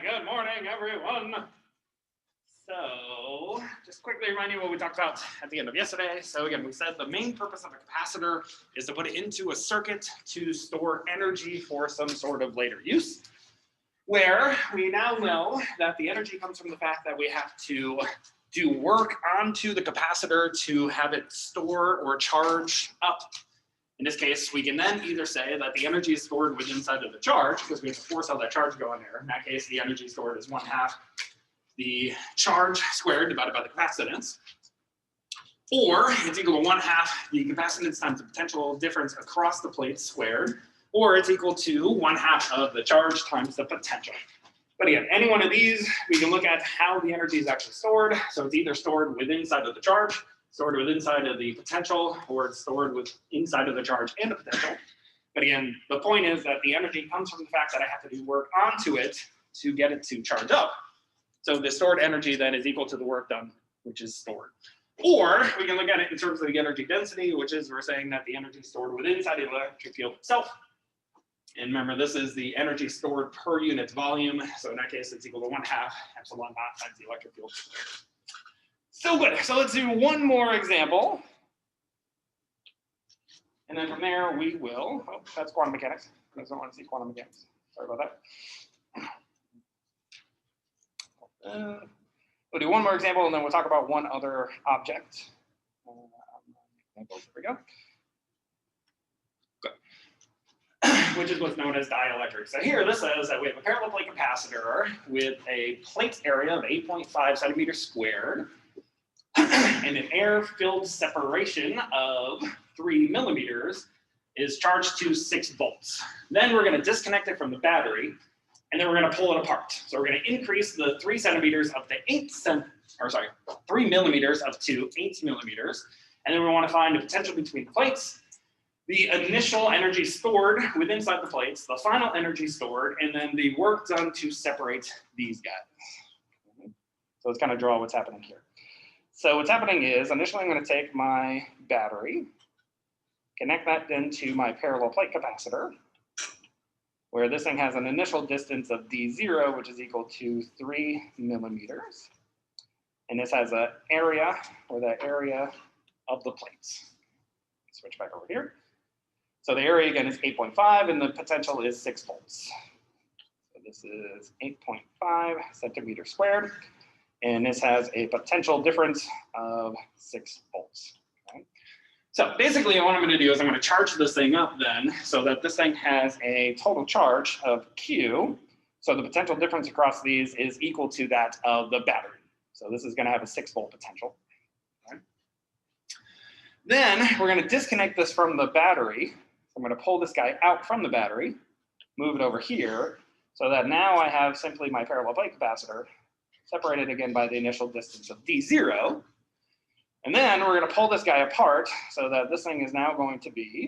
right, good morning, everyone. So, just quickly remind you what we talked about at the end of yesterday. So again, we said the main purpose of a capacitor is to put it into a circuit to store energy for some sort of later use, where we now know that the energy comes from the fact that we have to do work onto the capacitor to have it store or charge up. In this case, we can then either say that the energy is stored within inside of the charge, because we have to force all that charge to go in there. In that case, the energy stored is 1/2 the charge squared divided by the capacitance. Or it's equal to 1/2 the capacitance times the potential difference across the plate squared. Or it's equal to 1/2 of the charge times the potential. But again, any one of these, we can look at how the energy is actually stored. So it's either stored within inside of the charge, stored within inside of the potential, or it's stored with inside of the charge and the potential. But again, the point is that the energy comes from the fact that I have to do work onto it to get it to charge up. So the stored energy then is equal to the work done, which is stored. Or we can look at it in terms of the energy density, which is we're saying that the energy stored within inside the electric field itself. And remember, this is the energy stored per unit volume. So in that case, it's equal to 1/2 epsilon naught times the electric field squared. So good. So let's do one more example. And then from there, we will, oh, that's quantum mechanics. I don't want to see quantum mechanics. Sorry about that. We'll do one more example, and then we'll talk about one other object. There we go. Good. Which is what's known as dielectric. So here, this says that we have a parallel plate capacitor with a plate area of 8.5 centimeters squared and an air-filled separation of 3 millimeters is charged to 6 volts. Then we're going to disconnect it from the battery, and then we're going to pull it apart. So we're going to increase the 3 centimeters up to 3 millimeters up to 8 millimeters. And then we want to find the potential between the plates, the initial energy stored within inside the plates, the final energy stored, and then the work done to separate these guys. So let's kind of draw what's happening here. So what's happening is initially I'm going to take my battery, connect that into my parallel plate capacitor, where this thing has an initial distance of D0, which is equal to 3 millimeters. And this has an area, or the area of the plates. Switch back over here. So the area again is 8.5, and the potential is 6 volts. So this is 8.5 centimeters squared, and this has a potential difference of 6 volts. Okay? So basically what I'm going to do is I'm going to charge this thing up then so that this thing has a total charge of Q. So the potential difference across these is equal to that of the battery. So this is going to have a 6 volt potential. Okay. Then we're going to disconnect this from the battery. I'm going to pull this guy out from the battery, move it over here, so that now I have simply my parallel plate capacitor separated again by the initial distance of D0. And then we're going to pull this guy apart so that this thing is now going to be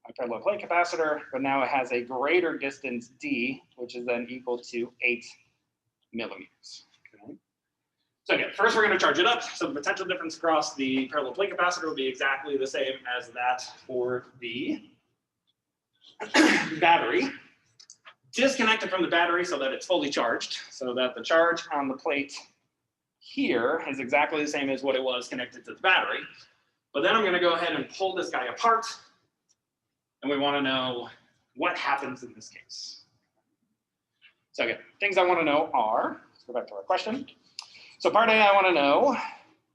my parallel plate capacitor, but now it has a greater distance D, which is then equal to 8 millimeters. Okay. So again, first we're going to charge it up. So the potential difference across the parallel plate capacitor will be exactly the same as that for the battery. Disconnect it from the battery so that it's fully charged, so that the charge on the plate here is exactly the same as what it was connected to the battery. But then I'm going to go ahead and pull this guy apart, and we want to know what happens in this case. So again, things I want to know are, let's go back to our question. So part A, I want to know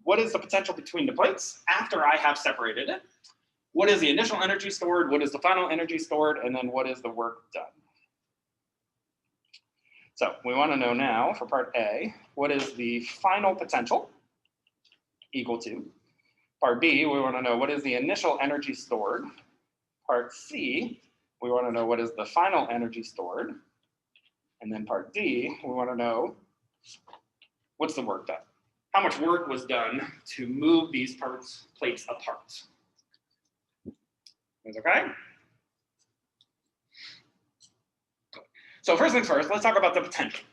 what is the potential between the plates after I have separated it? What is the initial energy stored? What is the final energy stored? And then what is the work done? So we want to know now for part A, what is the final potential equal to? Part B, we want to know what is the initial energy stored. Part C, we want to know what is the final energy stored. And then part D, we want to know what's the work done. How much work was done to move these plates apart? Is okay? So first things first, let's talk about the potential.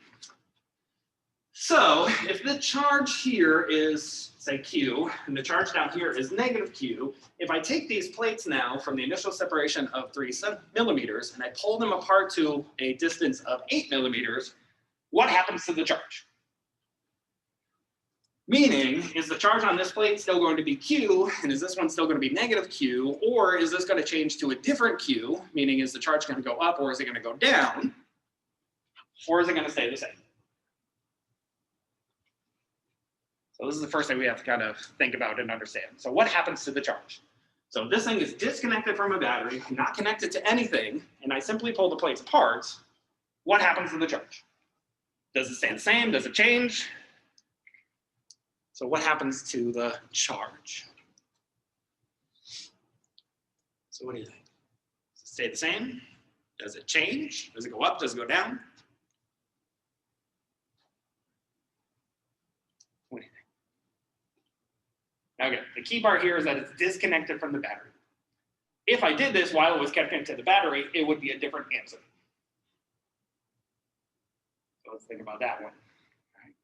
So if the charge here is, say, Q, and the charge down here is negative Q, if I take these plates now from the initial separation of 3 millimeters and I pull them apart to a distance of 8 millimeters, what happens to the charge? Meaning, is the charge on this plate still going to be Q, and is this one still going to be negative Q, or is this going to change to a different Q, meaning is the charge going to go up, or is it going to go down, or is it going to stay the same? So this is the first thing we have to kind of think about and understand. So what happens to the charge? So this thing is disconnected from a battery, not connected to anything, and I simply pull the plates apart. What happens to the charge? Does it stay the same? Does it change? So what happens to the charge? So what do you think? Does it stay the same? Does it change? Does it go up? Does it go down? What do you think? Okay, the key part here is that it's disconnected from the battery. If I did this while it was connected to the battery, it would be a different answer. So let's think about that one. All right.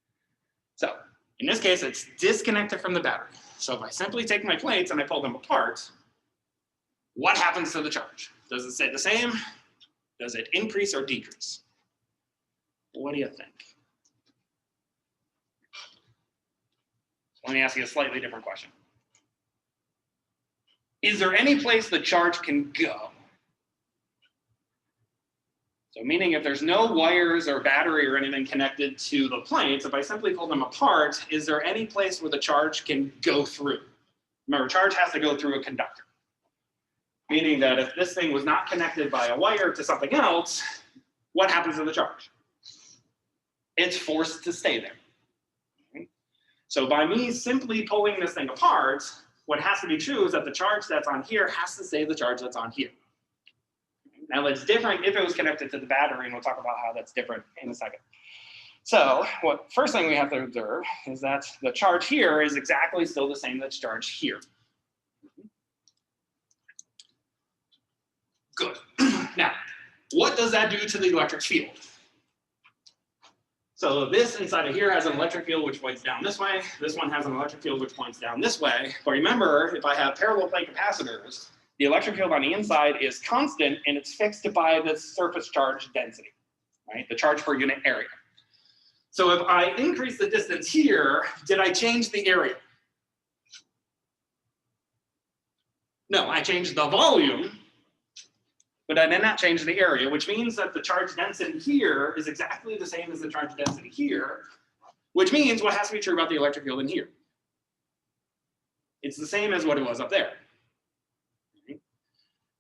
So in this case, it's disconnected from the battery. So if I simply take my plates and I pull them apart, what happens to the charge? Does it stay the same? Does it increase or decrease? What do you think? Let me ask you a slightly different question. Is there any place the charge can go? So meaning if there's no wires or battery or anything connected to the plates, if I simply pull them apart, is there any place where the charge can go through? Remember, charge has to go through a conductor. Meaning that if this thing was not connected by a wire to something else, what happens to the charge? It's forced to stay there. Okay? So by me simply pulling this thing apart, what has to be true is that the charge that's on here has to stay the charge that's on here. Now that's different if it was connected to the battery, and we'll talk about how that's different in a second. So what first thing we have to observe is that the charge here is exactly still the same that's charged here. Good. Now, what does that do to the electric field? So this inside of here has an electric field which points down this way. This one has an electric field which points down this way. But remember, if I have parallel plate capacitors, the electric field on the inside is constant and it's fixed by the surface charge density, right? The charge per unit area. So if I increase the distance here, did I change the area? No, I changed the volume, but I did not change the area, which means that the charge density here is exactly the same as the charge density here, which means what has to be true about the electric field in here? It's the same as what it was up there.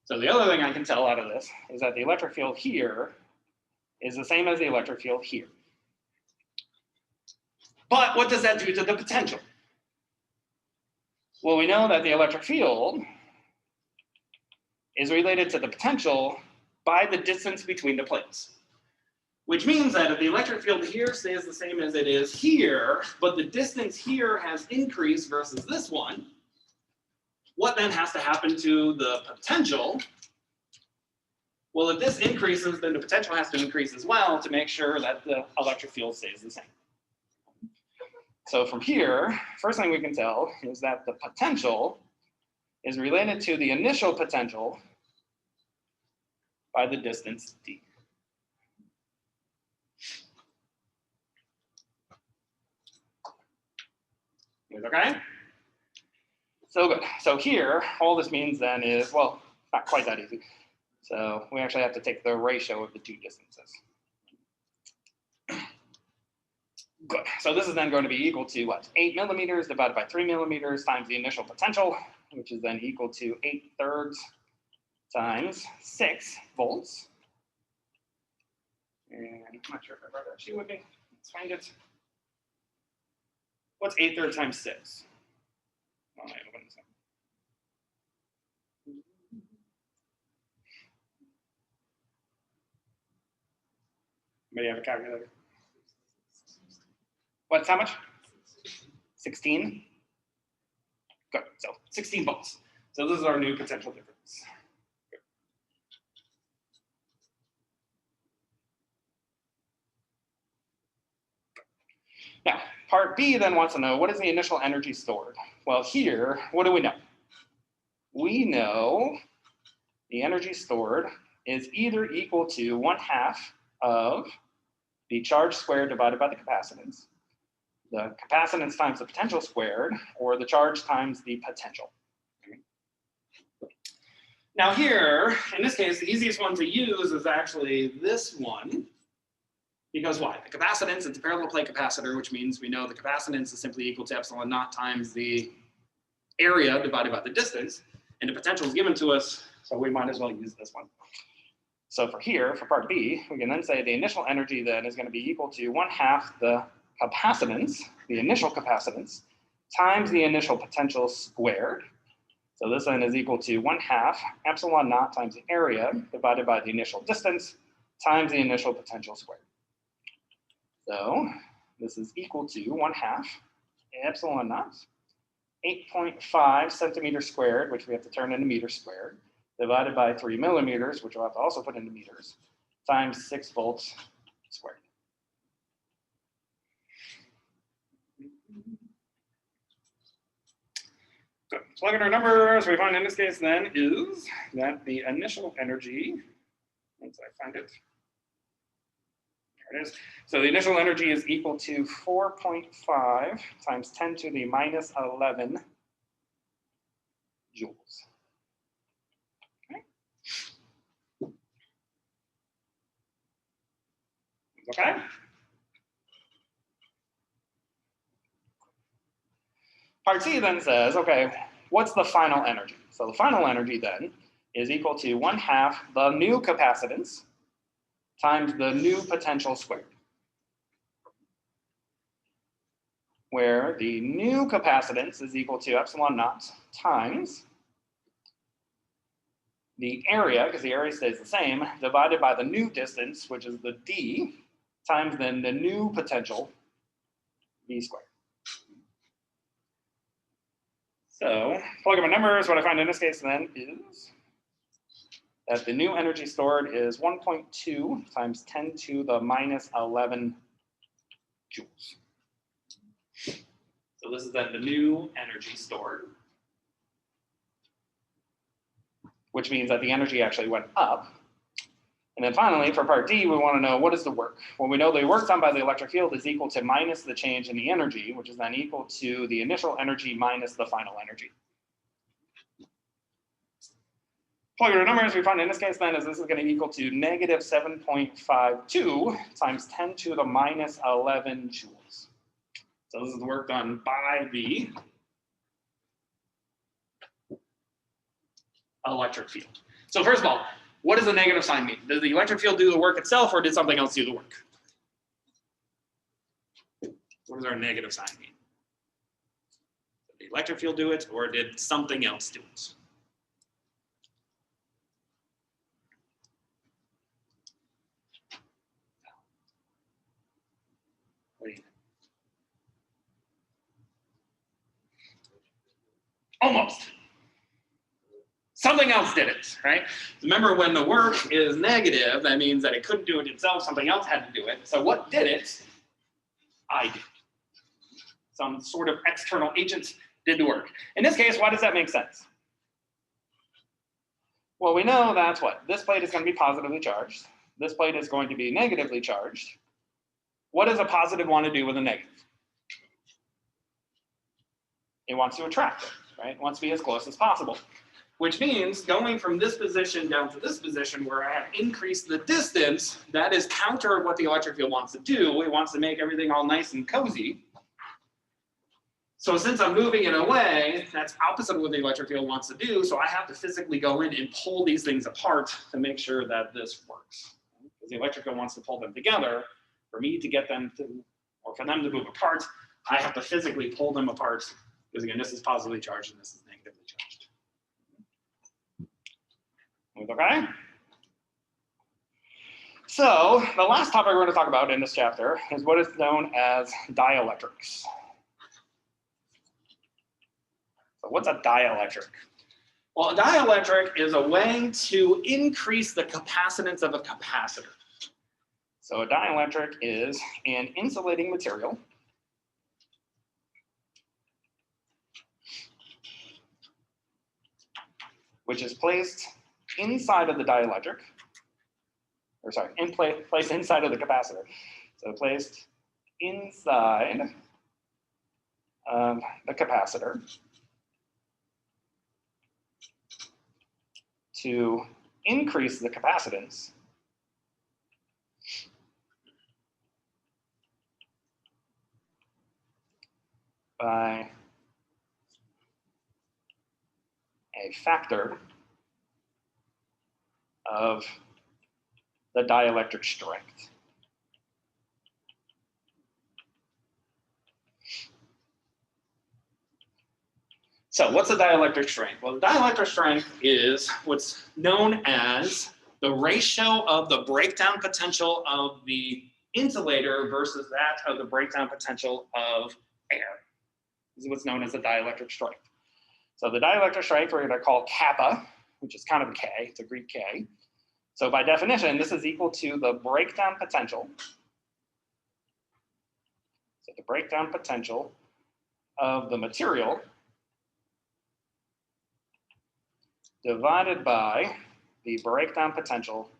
So the other thing I can tell out of this is that the electric field here is the same as the electric field here. But what does that do to the potential? Well, we know that the electric field is related to the potential by the distance between the plates. Which means that if the electric field here stays the same as it is here, but the distance here has increased versus this one, what then has to happen to the potential? Well, if this increases, then the potential has to increase as well to make sure that the electric field stays the same. So from here, first thing we can tell is that the potential is related to the initial potential by the distance d. Okay? So good. So here, all this means then is, well, not quite that easy. So we actually have to take the ratio of the two distances. Good. So this is then going to be equal to what? 8 millimeters divided by 3 millimeters times the initial potential, which is then equal to 8/3 times 6 volts. And I'm not sure if I brought that sheet with me. Let's find it. What's 8/3 times 6? Oh, I open this up. Anybody have a calculator? What's how much? 16? Good. So 16 volts. So this is our new potential difference. Good. Now, part B then wants to know, what is the initial energy stored? Well, here, what do we know? We know the energy stored is either equal to 1/2 of the charge squared divided by the capacitance, the capacitance times the potential squared, or the charge times the potential. Now here, in this case, the easiest one to use is actually this one. Because why? The capacitance, it's a parallel plate capacitor, which means we know the capacitance is simply equal to epsilon naught times the area divided by the distance. And the potential is given to us, so we might as well use this one. So for here, for part B, we can then say the initial energy then is going to be equal to 1/2 the capacitance, the initial capacitance, times the initial potential squared. So this then is equal to 1/2 epsilon naught times the area divided by the initial distance times the initial potential squared. So this is equal to 1/2 epsilon naught, 8.5 centimeters squared, which we have to turn into meters squared, divided by 3 millimeters, which we'll have to also put into meters, times 6 volts squared. So plug in our numbers. We find in this case then is that the initial energy, once I find it, there it is. So the initial energy is equal to 4.5 times 10 to the minus 11 joules. Okay. Part C then says, okay, what's the final energy? So the final energy then is equal to 1/2 the new capacitance times the new potential squared, where the new capacitance is equal to epsilon naught times the area, because the area stays the same, divided by the new distance, which is the d, times then the new potential, v squared. So plug in my numbers. What I find in this case then is that the new energy stored is 1.2 times 10 to the minus 11 joules. So this is then the new energy stored, which means that the energy actually went up. And then finally, for part D, we want to know what is the work. Well, we know the work done by the electric field is equal to minus the change in the energy, which is then equal to the initial energy minus the final energy. Plug in our numbers, we find in this case then is this is going to equal to negative 7.52 times 10 to the minus 11 joules. So this is the work done by the electric field. So first of all, what does the negative sign mean? Does the electric field do the work itself, or did something else do the work? What does our negative sign mean? Did the electric field do it, or did something else do it? What do you think? Almost. Something else did it, right? Remember, when the work is negative, that means that it couldn't do it itself, something else had to do it. So what did it? I did. Some sort of external agent did the work. In this case, why does that make sense? Well, we know that's what? This plate is going to be positively charged. This plate is going to be negatively charged. What does a positive want to do with a negative? It wants to attract it, right? It wants to be as close as possible. Which means going from this position down to this position where I have increased the distance, that is counter what the electric field wants to do. It wants to make everything all nice and cozy. So since I'm moving it away, that's opposite of what the electric field wants to do. So I have to physically go in and pull these things apart to make sure that this works. Because the electric field wants to pull them together. For me to get them to, or for them to move apart, I have to physically pull them apart. Because again, this is positively charged and this is negatively charged. Okay? So the last topic we're going to talk about in this chapter is what is known as dielectrics. So what's a dielectric? Well, a dielectric is a way to increase the capacitance of a capacitor. So a dielectric is an insulating material which is placed inside of the dielectric, or sorry, placed inside of the capacitor. So placed inside of the capacitor to increase the capacitance by a factor of the dielectric strength. So what's the dielectric strength? Well, the dielectric strength is what's known as the ratio of the breakdown potential of the insulator versus that of the breakdown potential of air. This is what's known as the dielectric strength. So the dielectric strength we're going to call kappa, which is kind of a K, it's a Greek K. So by definition, this is equal to the breakdown potential. So the breakdown potential of the material divided by the breakdown potential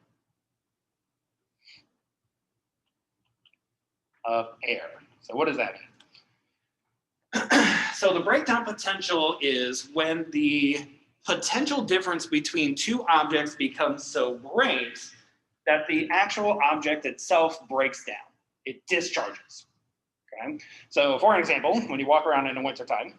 of air. So what does that mean? So the breakdown potential is when the potential difference between two objects becomes so great that the actual object itself breaks down. It discharges. Okay? So for example, when you walk around in the wintertime,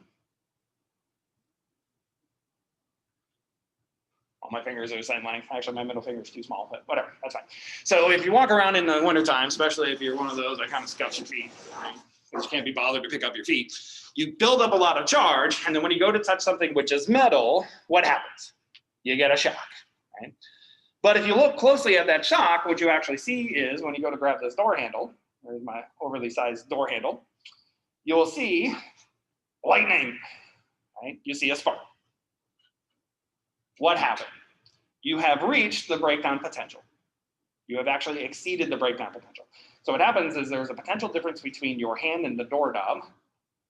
all my fingers are the same length. Actually, my middle finger is too small, but whatever, that's fine. So if you walk around in the wintertime, especially if you're one of those that kind of scuffs your feet, right? Because you can't be bothered to pick up your feet, you build up a lot of charge, and then when you go to touch something which is metal, what happens? You get a shock, right? But if you look closely at that shock, what you actually see is when you go to grab this door handle, there's my overly sized door handle, you'll see lightning, right? You see a spark. What happened? You have reached the breakdown potential. You have actually exceeded the breakdown potential. So what happens is there's a potential difference between your hand and the doorknob,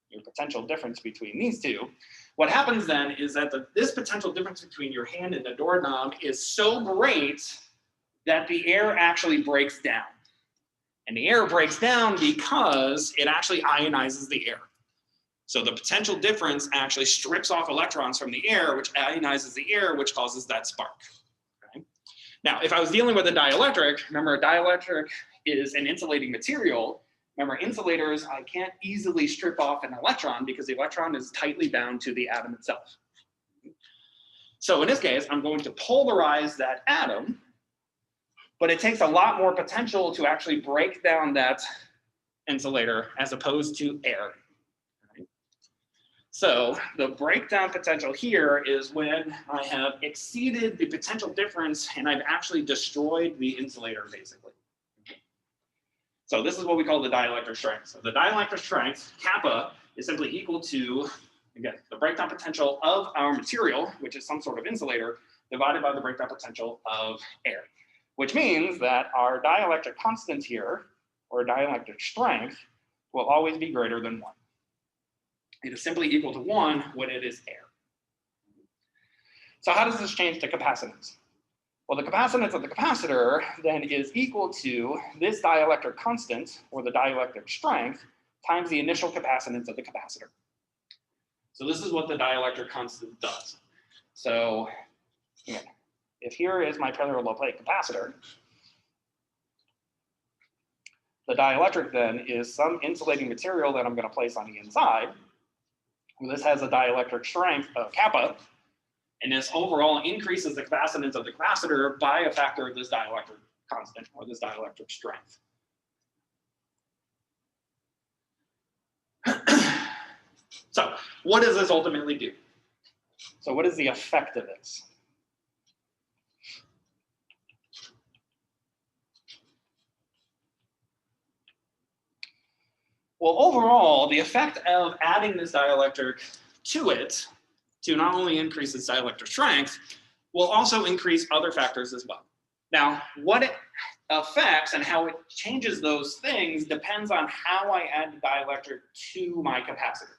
your potential difference between these two. What happens then is that this potential difference between your hand and the doorknob is so great that the air actually breaks down. And the air breaks down because it actually ionizes the air. So the potential difference actually strips off electrons from the air, which ionizes the air, which causes that spark. Okay? Now, if I was dealing with a dielectric, remember a dielectric is an insulating material. Remember, insulators, I can't easily strip off an electron because the electron is tightly bound to the atom itself. So in this case, I'm going to polarize that atom, but it takes a lot more potential to actually break down that insulator as opposed to air. So the breakdown potential here is when I have exceeded the potential difference and I've actually destroyed the insulator, basically. So this is what we call the dielectric strength. So the dielectric strength, kappa, is simply equal to, again, the breakdown potential of our material, which is some sort of insulator, divided by the breakdown potential of air. Which means that our dielectric constant here, or dielectric strength, will always be greater than 1. It is simply equal to 1 when it is air. So how does this change to capacitance? Well, the capacitance of the capacitor then is equal to this dielectric constant, or the dielectric strength, times the initial capacitance of the capacitor. So this is what the dielectric constant does. So again, if here is my parallel plate capacitor, the dielectric then is some insulating material that I'm going to place on the inside. Well, this has a dielectric strength of kappa, and this overall increases the capacitance of the capacitor by a factor of this dielectric constant, or this dielectric strength. So what does this ultimately do? So what is the effect of this? Well, overall, the effect of adding this dielectric to it, to not only increase its dielectric strength, will also increase other factors as well. Now, what it affects and how it changes those things depends on how I add the dielectric to my capacitor.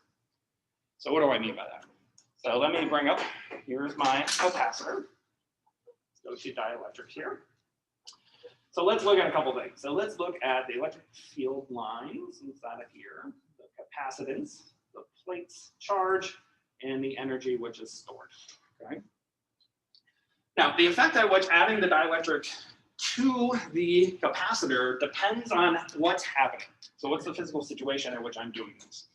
So what do I mean by that? So let me bring up, here's my capacitor. Let's go to dielectric here. So let's look at a couple things. So let's look at the electric field lines inside of here, the capacitance, the plate's charge, and the energy which is stored. Okay. Now, the effect at which adding the dielectric to the capacitor depends on what's happening. So what's the physical situation in which I'm doing this?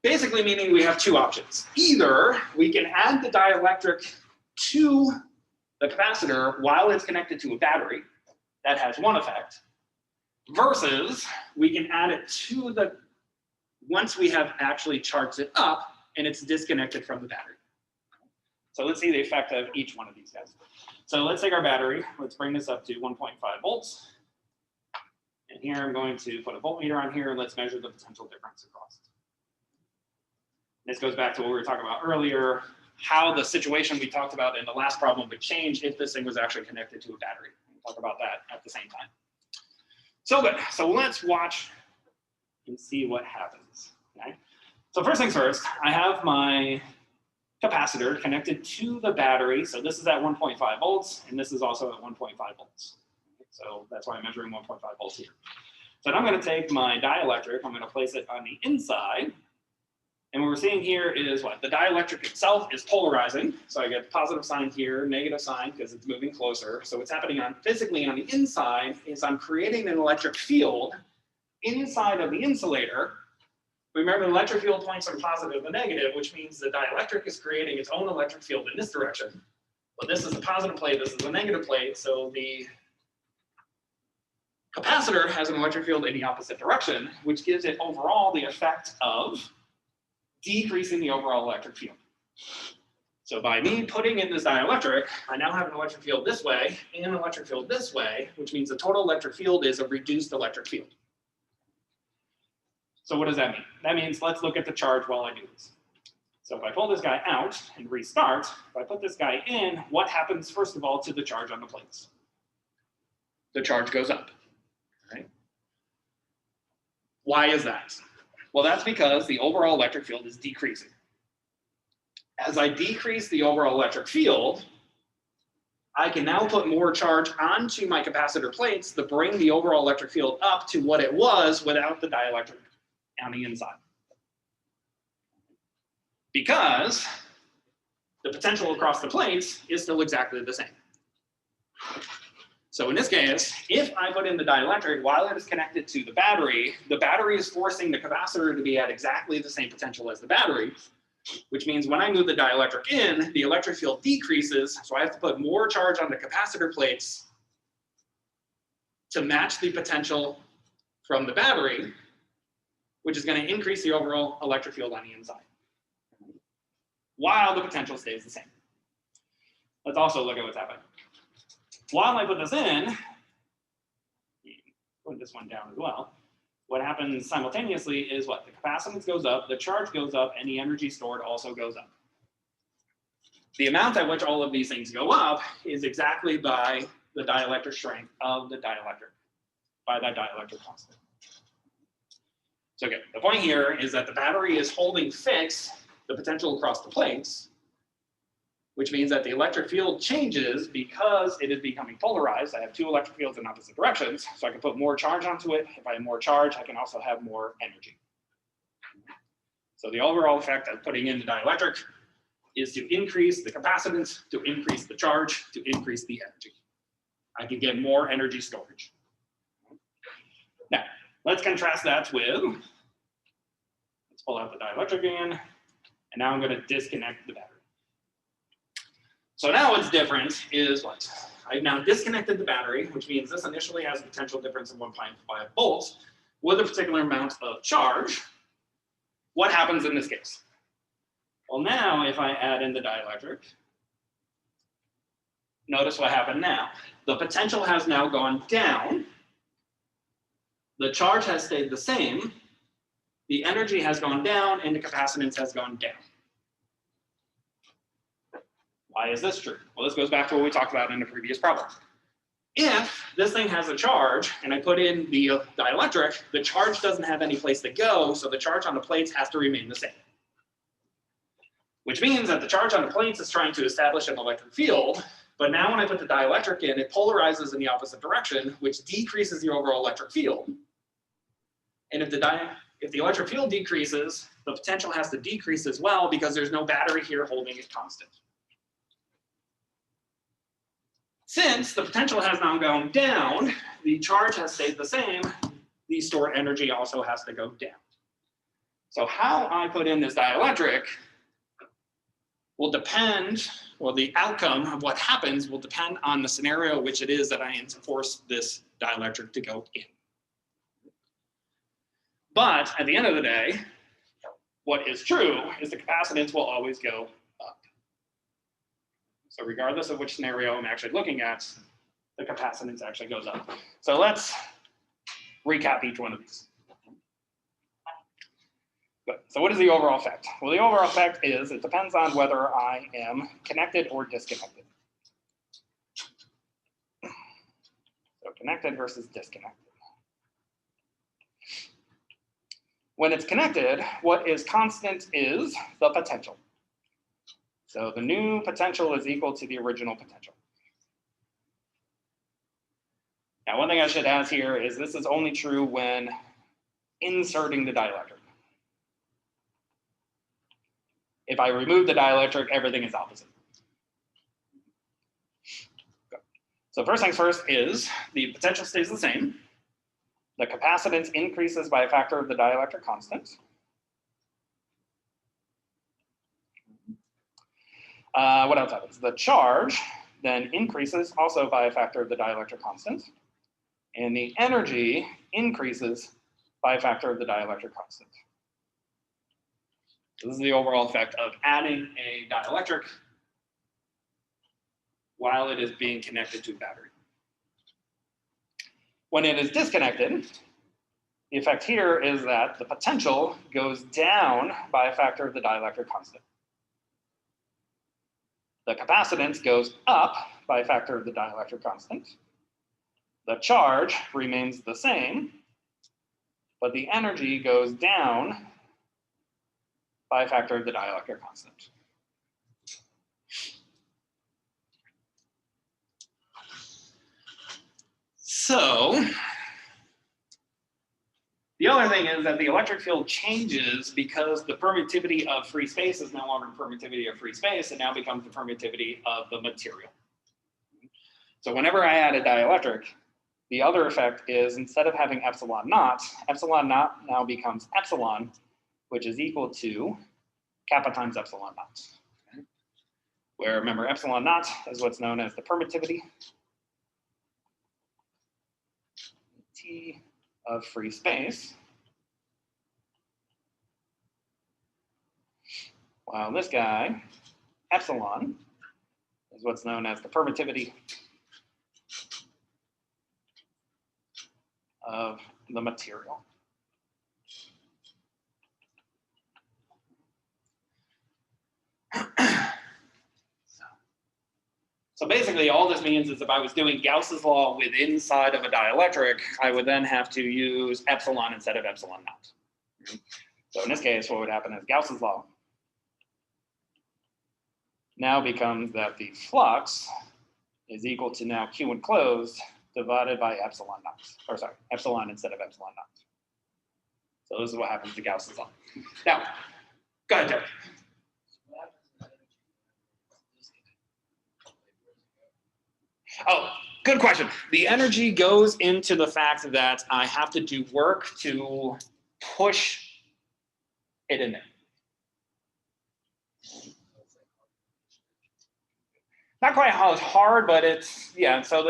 Basically meaning we have two options. Either we can add the dielectric to the capacitor while it's connected to a battery. That has one effect. Versus we can add it to the, once we have actually charged it up and it's disconnected from the battery. So let's see the effect of each one of these guys. So let's take our battery. Let's bring this up to 1.5 volts. And here I'm going to put a voltmeter on here and let's measure the potential difference across it. This goes back to what we were talking about earlier, how the situation we talked about in the last problem would change if this thing was actually connected to a battery. We'll talk about that at the same time. So good. So let's watch and see what happens. Okay. So first things first, I have my capacitor connected to the battery. So this is at 1.5 volts, and this is also at 1.5 volts. So that's why I'm measuring 1.5 volts here. So now I'm going to take my dielectric, I'm going to place it on the inside. And what we're seeing here is what? The dielectric itself is polarizing. So I get the positive sign here, negative sign because it's moving closer. So what's happening physically on the inside is I'm creating an electric field inside of the insulator. Remember, the electric field points are positive and negative, which means the dielectric is creating its own electric field in this direction. But this is a positive plate, this is a negative plate. So the capacitor has an electric field in the opposite direction, which gives it overall the effect of decreasing the overall electric field. So by me putting in this dielectric, I now have an electric field this way and an electric field this way, which means the total electric field is a reduced electric field. So what does that mean? That means let's look at the charge while I do this. So if I pull this guy out and restart, if I put this guy in, what happens first of all to the charge on the plates? The charge goes up, right? Why is that? Well, that's because the overall electric field is decreasing. As I decrease the overall electric field, I can now put more charge onto my capacitor plates to bring the overall electric field up to what it was without the dielectric on the inside. Because the potential across the plates is still exactly the same. So in this case, if I put in the dielectric while it is connected to the battery is forcing the capacitor to be at exactly the same potential as the battery, which means when I move the dielectric in, the electric field decreases, so I have to put more charge on the capacitor plates to match the potential from the battery, which is going to increase the overall electric field on the inside, while the potential stays the same. Let's also look at what's happening. While I put this in, put this one down as well, what happens simultaneously is what? The capacitance goes up, the charge goes up, and the energy stored also goes up. The amount at which all of these things go up is exactly by the dielectric strength of the dielectric, by that dielectric constant. So again, the point here is that the battery is holding fixed the potential across the plates, which means that the electric field changes because it is becoming polarized. I have two electric fields in opposite directions, so I can put more charge onto it. If I have more charge, I can also have more energy. So the overall effect of putting in the dielectric is to increase the capacitance, to increase the charge, to increase the energy. I can get more energy storage. Now, let's contrast that with, let's pull out the dielectric again, and now I'm going to disconnect the battery. So now what's different is what? I've now disconnected the battery, which means this initially has a potential difference of 1.5 volts with a particular amount of charge. What happens in this case? Well, now if I add in the dielectric, notice what happened now. The potential has now gone down. The charge has stayed the same. The energy has gone down and the capacitance has gone down. Why is this true? Well, this goes back to what we talked about in the previous problem. If this thing has a charge and I put in the dielectric, the charge doesn't have any place to go, so the charge on the plates has to remain the same. Which means that the charge on the plates is trying to establish an electric field, But now when I put the dielectric in, it polarizes in the opposite direction, which decreases the overall electric field. And if the electric field decreases, the potential has to decrease as well because there's no battery here holding it constant. Since the potential has now gone down, the charge has stayed the same, the stored energy also has to go down. So how I put in this dielectric will depend, well, the outcome of what happens will depend on the scenario which it is that I force this dielectric to go in. But at the end of the day, what is true is the capacitance will always go up. So regardless of which scenario I'm actually looking at, the capacitance actually goes up. So let's recap each one of these. Good. So what is the overall effect? Well, the overall effect is it depends on whether I am connected or disconnected. So connected versus disconnected. When it's connected, what is constant is the potential. So the new potential is equal to the original potential. Now, one thing I should add here is this is only true when inserting the dielectric. If I remove the dielectric, everything is opposite. So first things first is the potential stays the same. The capacitance increases by a factor of the dielectric constant. What else happens? The charge then increases also by a factor of the dielectric constant. And the energy increases by a factor of the dielectric constant. So this is the overall effect of adding a dielectric while it is being connected to a battery. When it is disconnected, the effect here is that the potential goes down by a factor of the dielectric constant. The capacitance goes up by a factor of the dielectric constant. The charge remains the same, but the energy goes down by a factor of the dielectric constant. So the other thing is that the electric field changes because the permittivity of free space is no longer the permittivity of free space. It now becomes the permittivity of the material. So whenever I add a dielectric, the other effect is instead of having epsilon naught now becomes epsilon, which is equal to kappa times epsilon naught. Okay. Where remember epsilon naught is what's known as the permittivity T of free space. While this guy, epsilon, is what's known as the permittivity of the material. So basically all this means is if I was doing Gauss's law within inside of a dielectric, I would then have to use epsilon instead of epsilon naught. So in this case, what would happen is Gauss's law now becomes that the flux is equal to now Q enclosed divided by epsilon naught, or sorry, epsilon instead of epsilon naught. So this is what happens to Gauss's law. Now, go ahead, Derek. Oh, good question. The energy goes into the fact that I have to do work to push it in there. Not quite how it's hard, but it's, yeah, so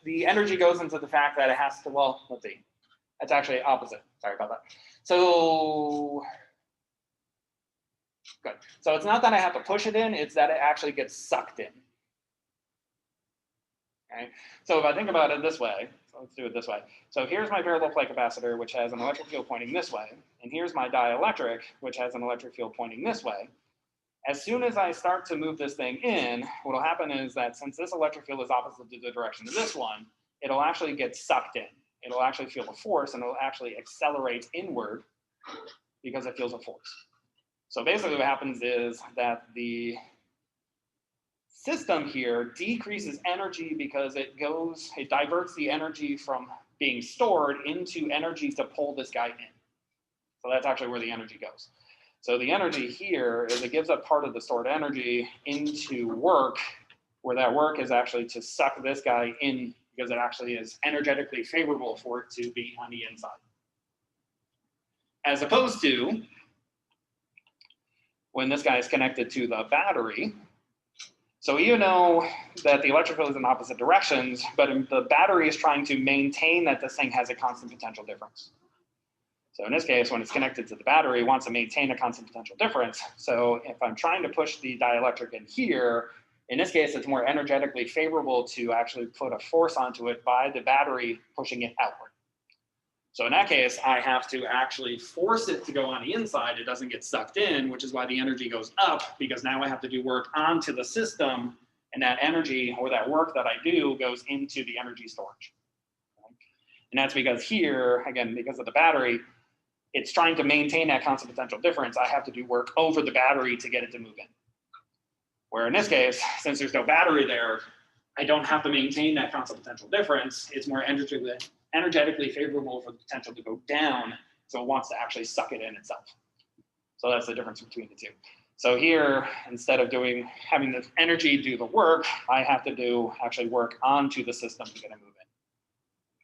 the energy goes into the fact that it has to, well, let's see. That's actually opposite. Sorry about that. So, good. So it's not that I have to push it in, it's that it actually gets sucked in. Okay. So if I think about it this way, so let's do it this way. So here's my variable plate capacitor, which has an electric field pointing this way. And here's my dielectric, which has an electric field pointing this way. As soon as I start to move this thing in, what will happen is that since this electric field is opposite to the direction of this one, it'll actually get sucked in. It'll actually feel a force and it'll actually accelerate inward because it feels a force. So basically what happens is that the system here decreases energy because it diverts the energy from being stored into energy to pull this guy in. So that's actually where the energy goes. So the energy here is it gives up part of the stored energy into work, where that work is actually to suck this guy in because it actually is energetically favorable for it to be on the inside. As opposed to when this guy is connected to the battery. So even though that the electric field is in opposite directions, but the battery is trying to maintain that this thing has a constant potential difference. So in this case, when it's connected to the battery, it wants to maintain a constant potential difference. So if I'm trying to push the dielectric in here, in this case, it's more energetically favorable to actually put a force onto it by the battery pushing it outward. So in that case, I have to actually force it to go on the inside. It doesn't get sucked in, which is why the energy goes up, because now I have to do work onto the system, and that energy or that work that I do goes into the energy storage. And that's because here, again, because of the battery, it's trying to maintain that constant potential difference. I have to do work over the battery to get it to move in. Where in this case, since there's no battery there, I don't have to maintain that constant potential difference. It's more energetically favorable for the potential to go down, so it wants to actually suck it in itself. So that's the difference between the two. So here, instead of having the energy do the work, I have to do actually work onto the system to get it moving.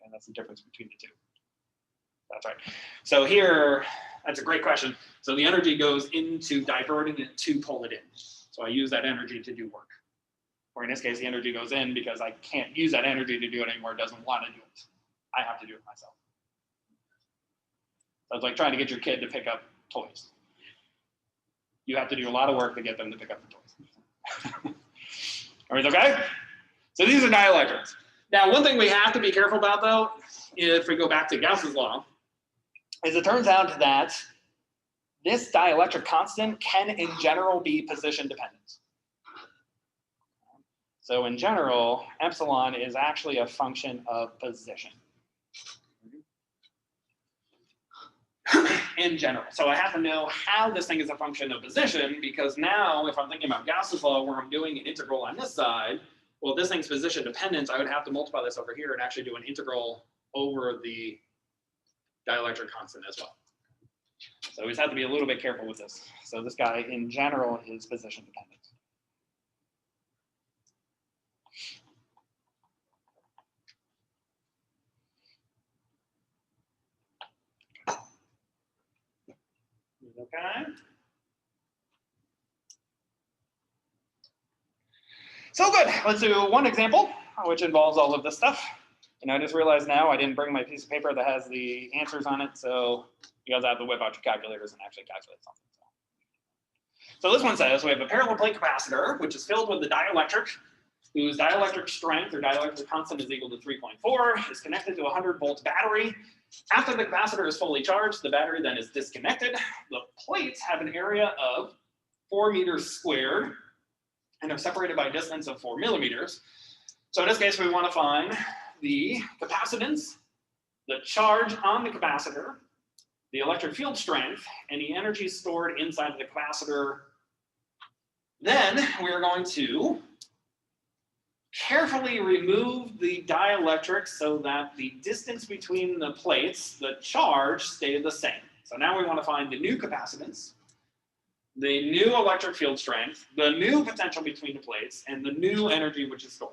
And that's the difference between the two. That's right. So here, that's a great question. So the energy goes into diverting it to pull it in. So I use that energy to do work. Or in this case, the energy goes in because I can't use that energy to do it anymore. It doesn't want to do it. I have to do it myself. So it's like trying to get your kid to pick up toys. You have to do a lot of work to get them to pick up the toys. Everything's okay? So these are dielectrics. Now, one thing we have to be careful about, though, if we go back to Gauss's law, is it turns out that this dielectric constant can, in general, be position dependent. So in general, epsilon is actually a function of position. In general. So I have to know how this thing is a function of position, because now if I'm thinking about Gauss's law where I'm doing an integral on this side, well, this thing's position dependent, I would have to multiply this over here and actually do an integral over the dielectric constant as well. So we just have to be a little bit careful with this. So this guy in general is position dependent. Okay. So good. Let's do one example, which involves all of this stuff. And I just realized now I didn't bring my piece of paper that has the answers on it. So you guys have to whip out your calculators and actually calculate something. So this one says we have a parallel plate capacitor, which is filled with the dielectric, whose dielectric strength or dielectric constant is equal to 3.4, is connected to a 100-volt battery. After the capacitor is fully charged, the battery then is disconnected. The plates have an area of 4 meters squared and are separated by a distance of 4 millimeters. So in this case, we want to find the capacitance, the charge on the capacitor, the electric field strength, and the energy stored inside of the capacitor. Then we are going to carefully remove the dielectric so that the distance between the plates, the charge, stay the same. So now we want to find the new capacitance, the new electric field strength, the new potential between the plates, and the new energy which is stored.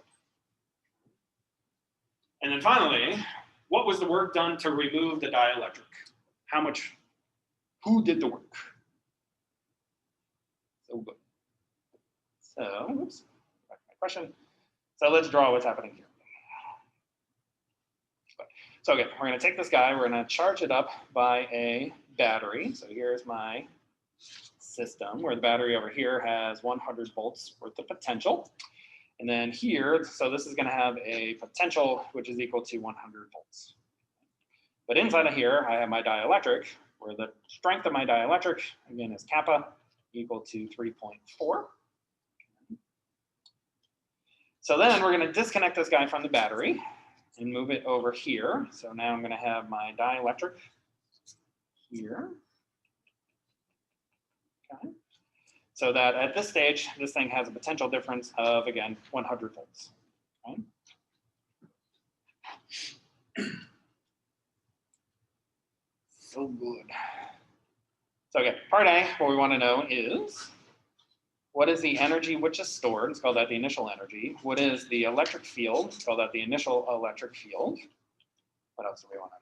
And then finally, what was the work done to remove the dielectric? How much, who did the work? So good. So, oops, back to my question. So let's draw what's happening here. So again, we're going to take this guy, we're going to charge it up by a battery. So here's my system where the battery over here has 100 volts worth of potential. And then here, so this is going to have a potential which is equal to 100 volts. But inside of here, I have my dielectric, where the strength of my dielectric, again, is kappa equal to 3.4. So then we're going to disconnect this guy from the battery and move it over here. So now I'm going to have my dielectric here. Okay. So that at this stage, this thing has a potential difference of, again, 100 volts. Okay? So good. So again, part A, what we want to know is, what is the energy which is stored? Let's call that the initial energy. What is the electric field? Let's call that the initial electric field. What else do we want to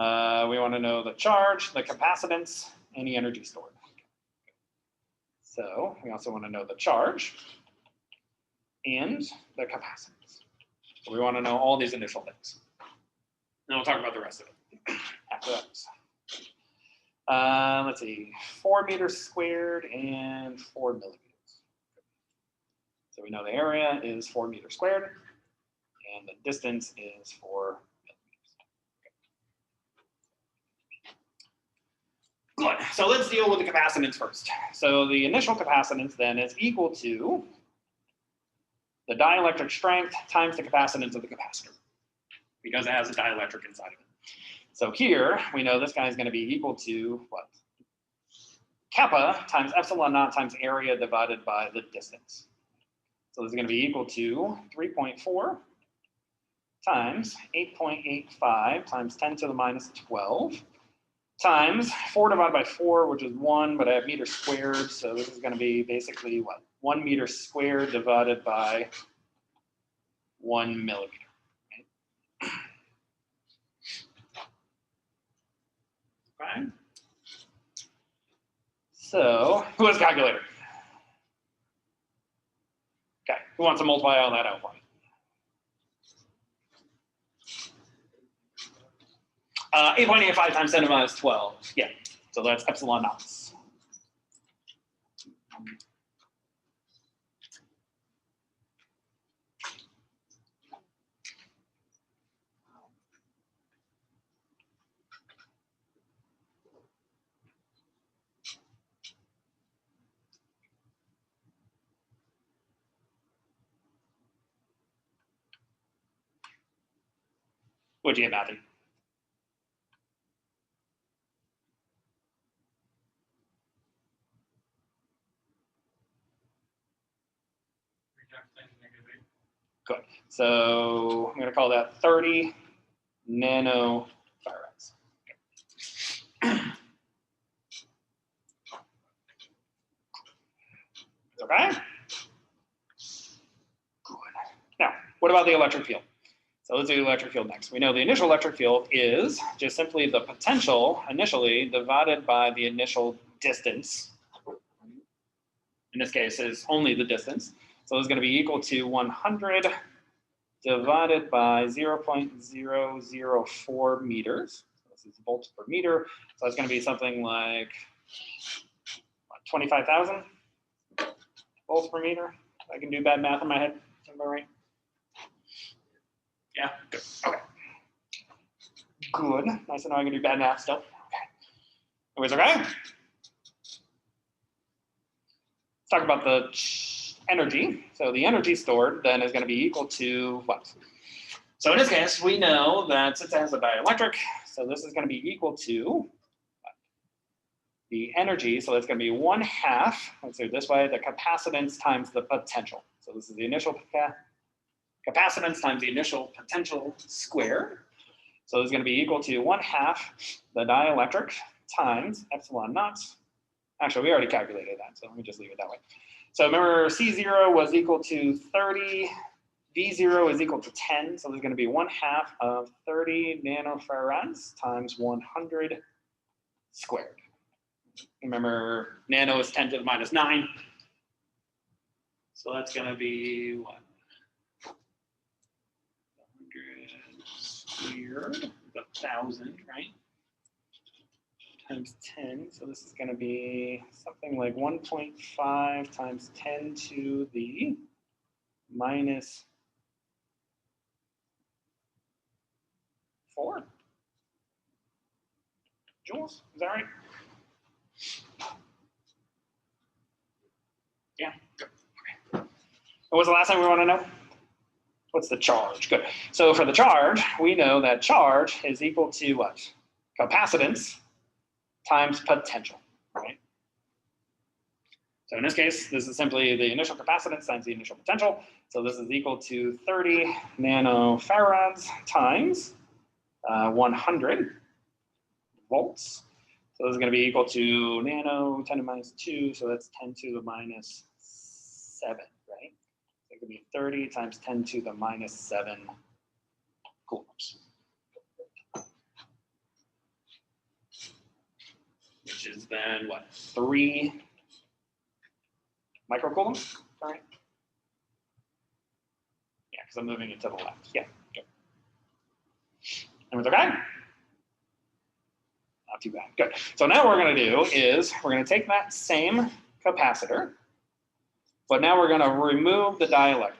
know? We want to know the charge, the capacitance, and the energy stored. So we also want to know the charge and the capacitance. So we want to know all these initial things. Then we'll talk about the rest of it after that. Let's see, 4 meters squared and 4 millimeters. So we know the area is 4 meters squared and the distance is 4 millimeters. Good, so let's deal with the capacitance first. So the initial capacitance then is equal to the dielectric strength times the capacitance of the capacitor, because it has a dielectric inside of it. So here, we know this guy is going to be equal to what? Kappa times epsilon naught times area divided by the distance. So this is going to be equal to 3.4 times 8.85 times 10 to the minus 12 times 4 divided by 4, which is 1, but I have meters squared. So this is going to be basically what? 1 meter squared divided by 1 millimeter. Okay. So, who has a calculator? Okay, who wants to multiply all that out for me? 8.85 times 10 to the minus 12. Yeah, so that's epsilon naughts. What'd you get, Matthew? Good. So I'm going to call that 30 nanofarads. Okay? Good. Now, what about the electric field? So let's do the electric field next. We know the initial electric field is just simply the potential initially divided by the initial distance. In this case, is only the distance. So it's going to be equal to 100 divided by 0.004 meters. So this is volts per meter. So it's going to be something like 25,000 volts per meter. I can do bad math in my head. Am I right? Yeah, good. Okay. Good. Nice to know I can do bad math still. Okay. Anyways, okay? Let's talk about the energy. So the energy stored then is going to be equal to what? So in this case, we know that since it has a dielectric, so this is going to be equal to the energy. So that's going to be 1/2. Let's do it this way: the capacitance times the potential. So this is the initial capacitance times the initial potential squared. So it's going to be equal to 1/2 the dielectric times epsilon naught. Actually, we already calculated that, so let me just leave it that way. So remember, C0 was equal to 30, V0 is equal to 10, so there's going to be 1/2 of 30 nanofarads times 100 squared. Remember, nano is 10 to the minus 9. So that's going to be what? 100 squared, 1,000, right? Times 10, so this is going to be something like 1.5 times 10 to the minus 4 joules. Is that right? Yeah, good. Okay. What was the last time we want to know? What's the charge? Good. So for the charge, we know that charge is equal to what? Capacitance times potential, right? So in this case, this is simply the initial capacitance times the initial potential. So this is equal to 30 nanofarads times 100 volts. So this is going to be equal to nano 10 to the minus 2. So that's 10 to the minus 7, right? So it could be 30 times 10 to the minus 7 coulombs. Which is then what? 3 microcoulombs? All right. Yeah, because I'm moving it to the left. Yeah, good. Everyone's okay? Not too bad. Good. So now what we're going to do is we're going to take that same capacitor, but now we're going to remove the dielectric.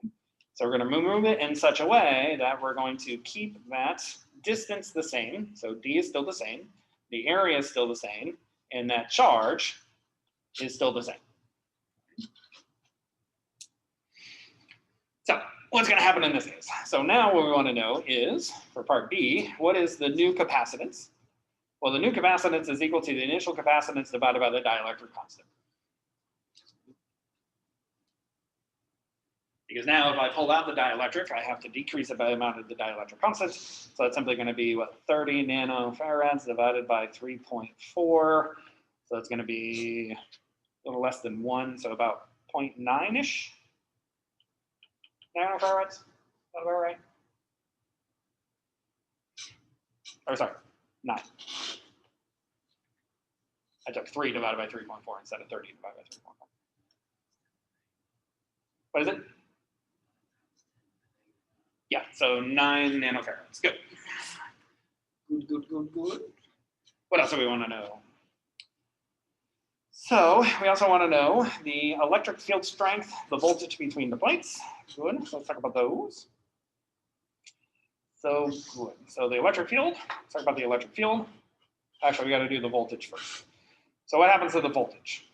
Okay. So we're going to remove it in such a way that we're going to keep that distance the same. So D is still the same. The area is still the same. And that charge is still the same. So what's going to happen in this case? So now what we want to know is, for part B, what is the new capacitance? Well, the new capacitance is equal to the initial capacitance divided by the dielectric constant. Because now if I pull out the dielectric, I have to decrease it by the amount of the dielectric constant. So that's simply going to be, what, 30 nanofarads divided by 3.4. So that's going to be a little less than 1, so about 0.9-ish nanofarads. Is that about right? Or sorry, 9. I took 3 divided by 3.4 instead of 30 divided by 3.4. What is it? Yeah, so 9 nanofarads. Good. Good. What else do we want to know? So we also want to know the electric field strength, the voltage between the plates. Good. So let's talk about those. So good. So the electric field. Let's talk about the electric field. Actually, we got to do the voltage first. So what happens to the voltage?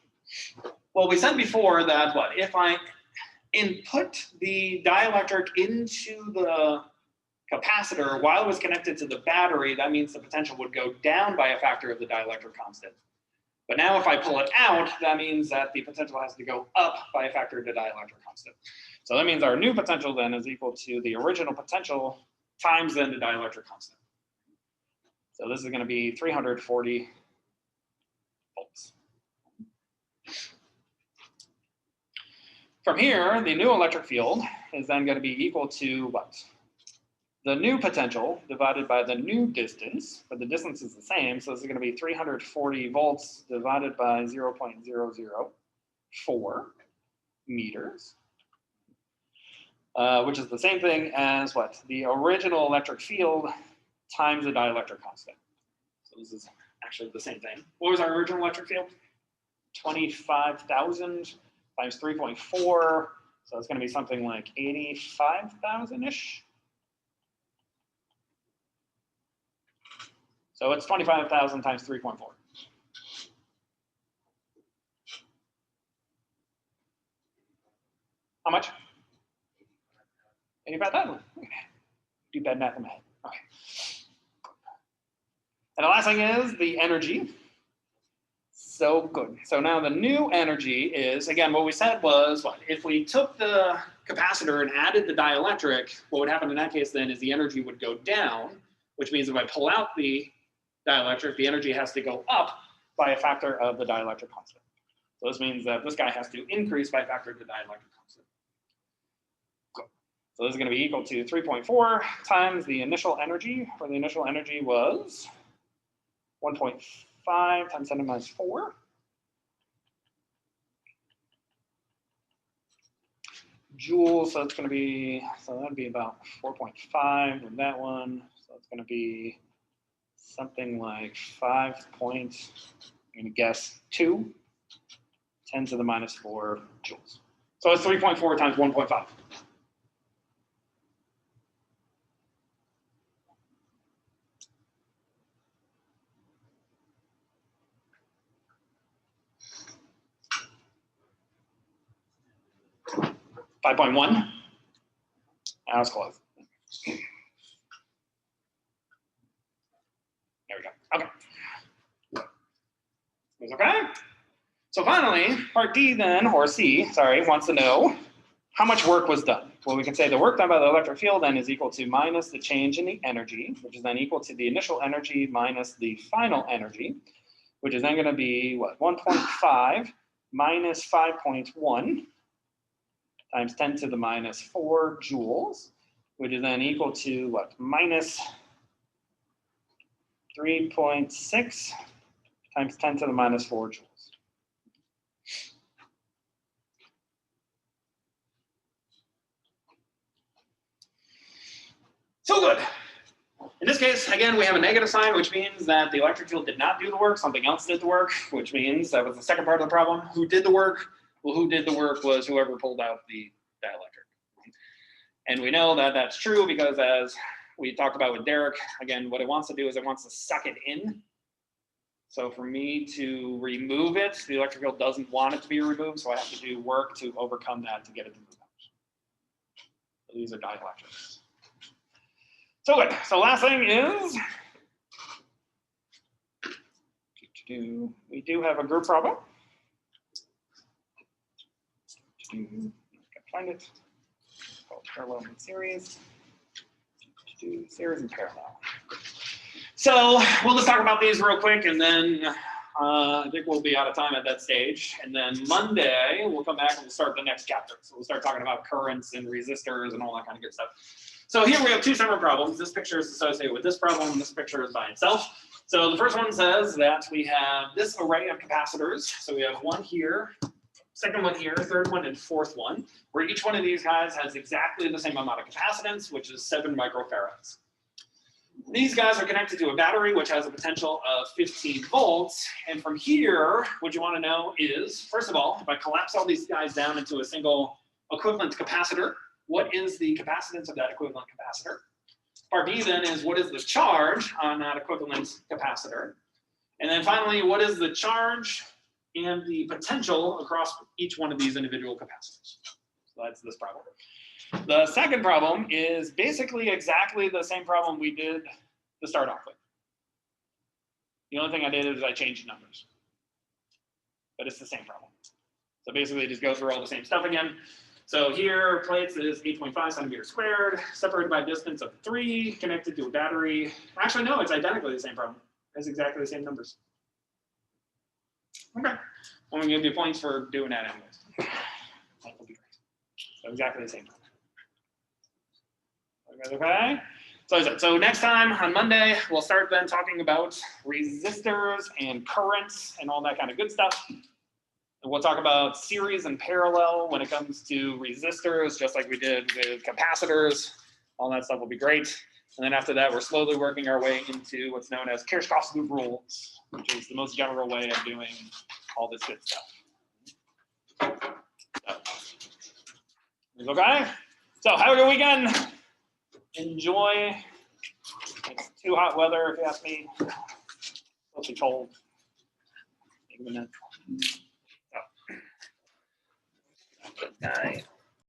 Well, we said before that what if I input the dielectric into the capacitor while it was connected to the battery, that means the potential would go down by a factor of the dielectric constant. But now if I pull it out, that means that the potential has to go up by a factor of the dielectric constant. So that means our new potential then is equal to the original potential times then the dielectric constant. So this is going to be 340 volts. From here, the new electric field is then going to be equal to what? The new potential divided by the new distance, but the distance is the same, so this is going to be 340 volts divided by 0.004 meters, which is the same thing as what? The original electric field times the dielectric constant. So this is actually the same thing. What was our original electric field? 25,000 times 3.4, so it's going to be something like 85,000-ish. So it's 25,000 times 3.4. How much? 85,000. Do bad math in my head. Okay. And the last thing is the energy. So good. So now the new energy is, again, what we said was, what? If we took the capacitor and added the dielectric, what would happen in that case then is the energy would go down, which means if I pull out the dielectric, the energy has to go up by a factor of the dielectric constant. So this means that this guy has to increase by a factor of the dielectric constant. Cool. So this is going to be equal to 3.4 times the initial energy, where the initial energy was 1.5 times 10 to the minus 4. Joules, so it's going to be, so that would be about 4.5 in that one. So it's going to be something like 5 point, I'm going to guess 2, 10 to the minus 4 joules. So it's 3.4 times 1.5. $5.1. That was close. There we go. Okay. It's okay. So finally, part D then, or C, sorry, wants to know how much work was done. Well, we can say the work done by the electric field then is equal to minus the change in the energy, which is then equal to the initial energy minus the final energy, which is then going to be what, 1.5 minus 5.1 times 10 to the minus 4 joules, which is then equal to what, minus 3.6 times 10 to the minus 4 joules. So good. In this case, again, we have a negative sign, which means that the electric field did not do the work, something else did the work, which means that was the second part of the problem. Who did the work? Well, who did the work was whoever pulled out the dielectric. And we know that that's true because, as we talked about with Derek, again, what it wants to do is it wants to suck it in. So for me to remove it, the electric field doesn't want it to be removed, so I have to do work to overcome that to get it to move out. So these are dielectrics. So good. So last thing is, we do have a group problem. Find it. Called parallel and series. Series and parallel. So we'll just talk about these real quick, and then I think we'll be out of time at that stage. And then Monday we'll come back and we'll start the next chapter. So we'll start talking about currents and resistors and all that kind of good stuff. So here we have two separate problems. This picture is associated with this problem, and this picture is by itself. So the first one says that we have this array of capacitors. So we have one here, second one here, third one, and fourth one, where each one of these guys has exactly the same amount of capacitance, which is 7 microfarads. These guys are connected to a battery, which has a potential of 15 volts. And from here, what you want to know is, first of all, if I collapse all these guys down into a single equivalent capacitor, what is the capacitance of that equivalent capacitor? Part B then is, what is the charge on that equivalent capacitor? And then finally, what is the charge and the potential across each one of these individual capacitors? So that's this problem. The second problem is basically exactly the same problem we did to start off with. The only thing I did is I changed numbers, but it's the same problem. So basically just go through all the same stuff again. So here, plates is 8.5 centimeters squared, separated by a distance of 3, connected to a battery. Actually, no, it's identically the same problem. It's exactly the same numbers. Okay. I'm going to give you points for doing that anyways. That will be great. So exactly the same problem. Okay. So next time on Monday, we'll start then talking about resistors and currents and all that kind of good stuff. And we'll talk about series and parallel when it comes to resistors, just like we did with capacitors. All that stuff will be great. And then after that, we're slowly working our way into what's known as Kirchhoff's loop rules, which is the most general way of doing all this good stuff. Okay? So have a good weekend. Enjoy. It's too hot weather, if you ask me. It's supposed to be cold. Take a minute. Oh.